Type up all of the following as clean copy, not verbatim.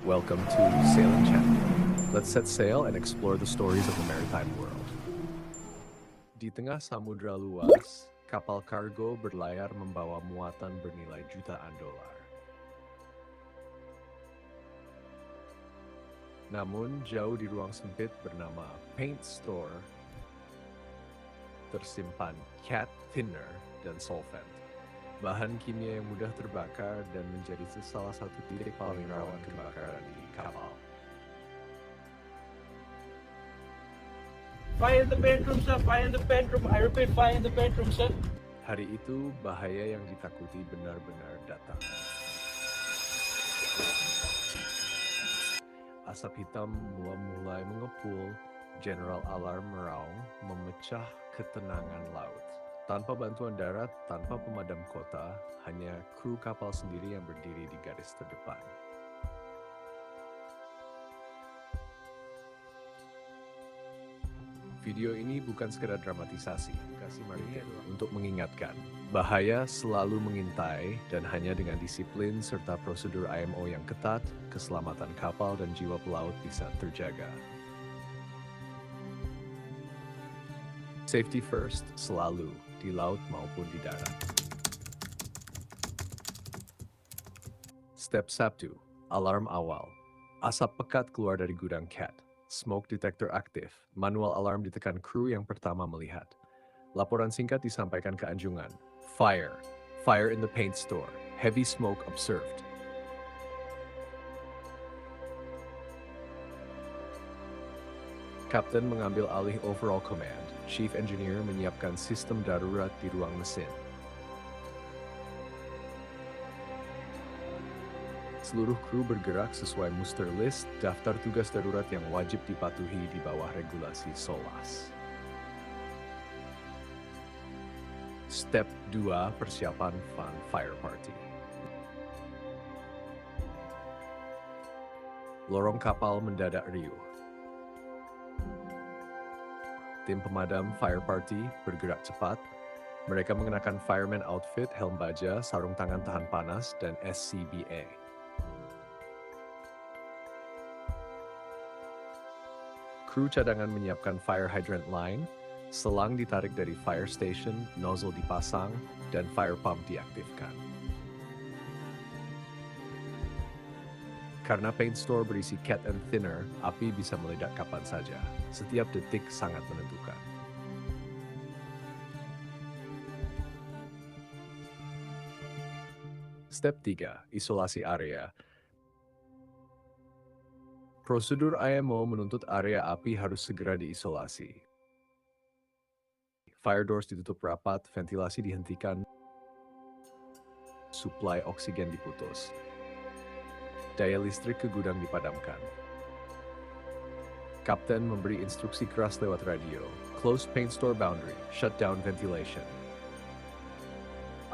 Welcome to Sailing Channel. Let's set sail and explore the stories of the maritime world. Di tengah samudra luas, kapal kargo berlayar membawa muatan bernilai jutaan dolar. Namun, jauh di ruang sempit bernama Paint Store, tersimpan cat thinner dan solvent. Bahan kimia yang mudah terbakar dan menjadi salah satu titik paling rawan kebakaran di kapal. Fire in the bedroom, sir. Fire in the bedroom. I repeat, fire in the bedroom, sir. Hari itu, bahaya yang ditakuti benar-benar datang. Asap hitam mulai mengepul, General Alarm meraung, memecah ketenangan laut. Tanpa bantuan darat, tanpa pemadam kota, hanya kru kapal sendiri yang berdiri di garis terdepan. Video ini bukan sekedar dramatisasi, kasih marketing untuk mengingatkan. Bahaya selalu mengintai dan hanya dengan disiplin serta prosedur IMO yang ketat, keselamatan kapal dan jiwa pelaut bisa terjaga. Safety first selalu, di laut maupun di darat. Step 1. Alarm awal. Asap pekat keluar dari gudang cat. Smoke detector aktif. Manual alarm ditekan kru yang pertama melihat. Laporan singkat disampaikan ke anjungan. Fire. Fire in the paint store. Heavy smoke observed. Kapten mengambil alih overall command. Chief Engineer menyiapkan sistem darurat di ruang mesin. Seluruh kru bergerak sesuai muster list daftar tugas darurat yang wajib dipatuhi di bawah regulasi SOLAS. Step 2. Persiapan Fun Fire Party. Lorong kapal mendadak riuh. Tim pemadam Fire Party bergerak cepat. Mereka mengenakan fireman outfit, helm baja, sarung tangan tahan panas, dan SCBA. Kru cadangan menyiapkan fire hydrant line, selang ditarik dari fire station, nozzle dipasang, dan fire pump diaktifkan. Karena paint store berisi cat and thinner, api bisa meledak kapan saja. Setiap detik sangat menentukan. Step 3. Isolasi area. Prosedur IMO menuntut area api harus segera diisolasi. Fire doors ditutup rapat, ventilasi dihentikan, suplai oksigen diputus. Daya listrik ke gudang dipadamkan. Kapten memberi instruksi keras lewat radio. Close paint store boundary. Shut down ventilation.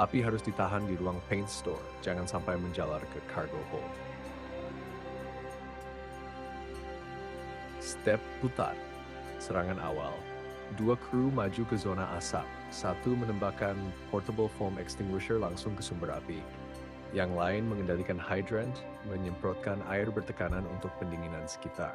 Api harus ditahan di ruang paint store. Jangan sampai menjalar ke cargo hold. Step putar. Serangan awal. 2 kru maju ke zona asap. 1 menembakkan portable foam extinguisher langsung ke sumber api. Yang lain mengendalikan hydrant, menyemprotkan air bertekanan untuk pendinginan sekitar.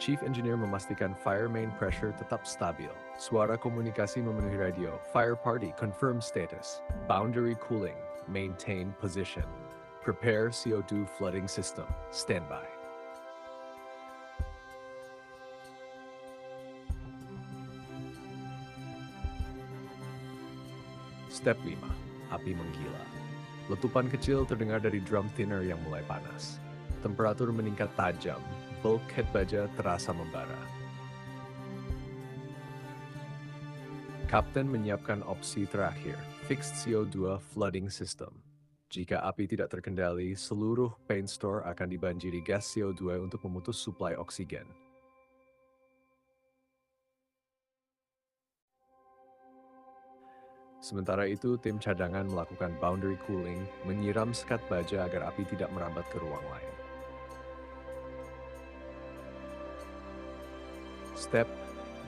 Chief Engineer memastikan fire main pressure tetap stabil. Suara komunikasi memenuhi radio. Fire party, confirm status. Boundary cooling, maintain position. Prepare CO2 flooding system, standby. Step 5. Api menggila. Letupan kecil terdengar dari drum thinner yang mulai panas. Temperatur meningkat tajam, bulkhead baja terasa membara. Kapten menyiapkan opsi terakhir, fixed CO2 flooding system. Jika api tidak terkendali, seluruh paint store akan dibanjiri gas CO2 untuk memutus suplai oksigen. Sementara itu, tim cadangan melakukan boundary cooling, menyiram sekat baja agar api tidak merambat ke ruang lain. Step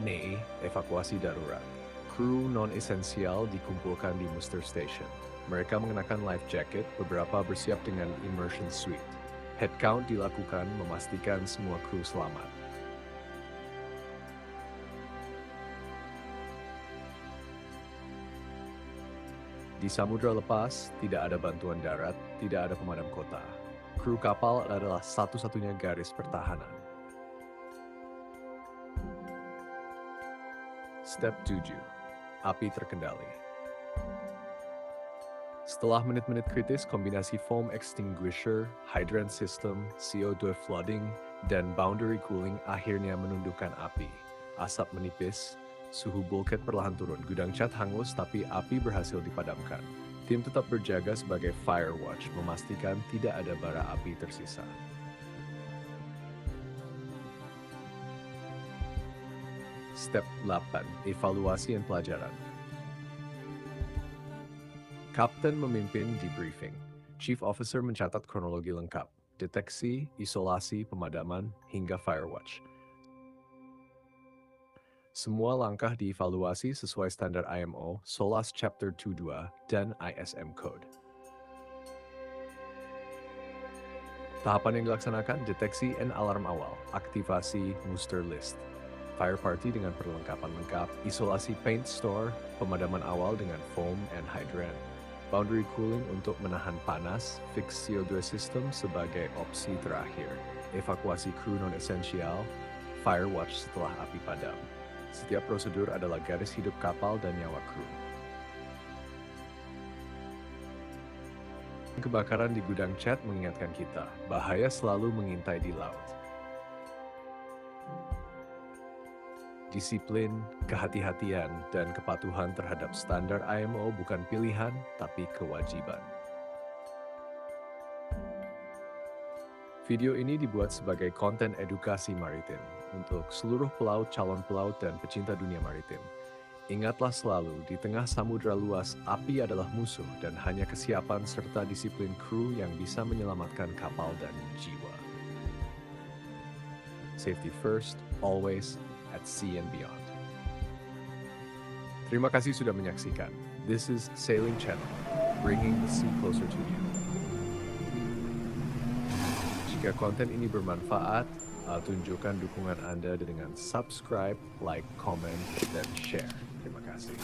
E, evakuasi darurat. Kru non-esensial dikumpulkan di muster station. Mereka mengenakan life jacket, beberapa bersiap dengan immersion suit. Head count dilakukan memastikan semua kru selamat. Di samudra lepas, tidak ada bantuan darat, tidak ada pemadam kota. Kru kapal adalah satu-satunya garis pertahanan. Step 7. Api terkendali. Setelah menit-menit kritis, kombinasi foam extinguisher, hydrant system, CO2 flooding, dan boundary cooling akhirnya menundukkan api. Asap menipis, suhu bulkhead perlahan turun, gudang cat hangus tapi api berhasil dipadamkan. Tim tetap berjaga sebagai fire watch, memastikan tidak ada bara api tersisa. Step 8. Evaluasi dan pelajaran. Kapten memimpin debriefing. Chief Officer mencatat kronologi lengkap, deteksi, isolasi, pemadaman, hingga firewatch. Semua langkah dievaluasi sesuai standar IMO, SOLAS Chapter 22, dan ISM Code. Tahapan yang dilaksanakan, deteksi and alarm awal, aktivasi muster list, fire party dengan perlengkapan lengkap, isolasi paint store, pemadaman awal dengan foam and hydrant, boundary cooling untuk menahan panas, fix CO2 system sebagai opsi terakhir, evakuasi kru non-esensial, fire watch setelah api padam. Setiap prosedur adalah garis hidup kapal dan nyawa kru. Kebakaran di gudang cat mengingatkan kita, bahaya selalu mengintai di laut. Disiplin, kehati-hatian, dan kepatuhan terhadap standar IMO bukan pilihan, tapi kewajiban. Video ini dibuat sebagai konten edukasi maritim untuk seluruh pelaut, calon pelaut, dan pecinta dunia maritim. Ingatlah selalu, di tengah samudra luas, api adalah musuh dan hanya kesiapan serta disiplin kru yang bisa menyelamatkan kapal dan jiwa. Safety first, always, at sea and beyond. Terima kasih sudah menyaksikan. This is Sailing Channel, bringing the sea closer to you. Jika konten ini bermanfaat, tunjukkan dukungan Anda dengan subscribe, like, comment, dan share. Terima kasih.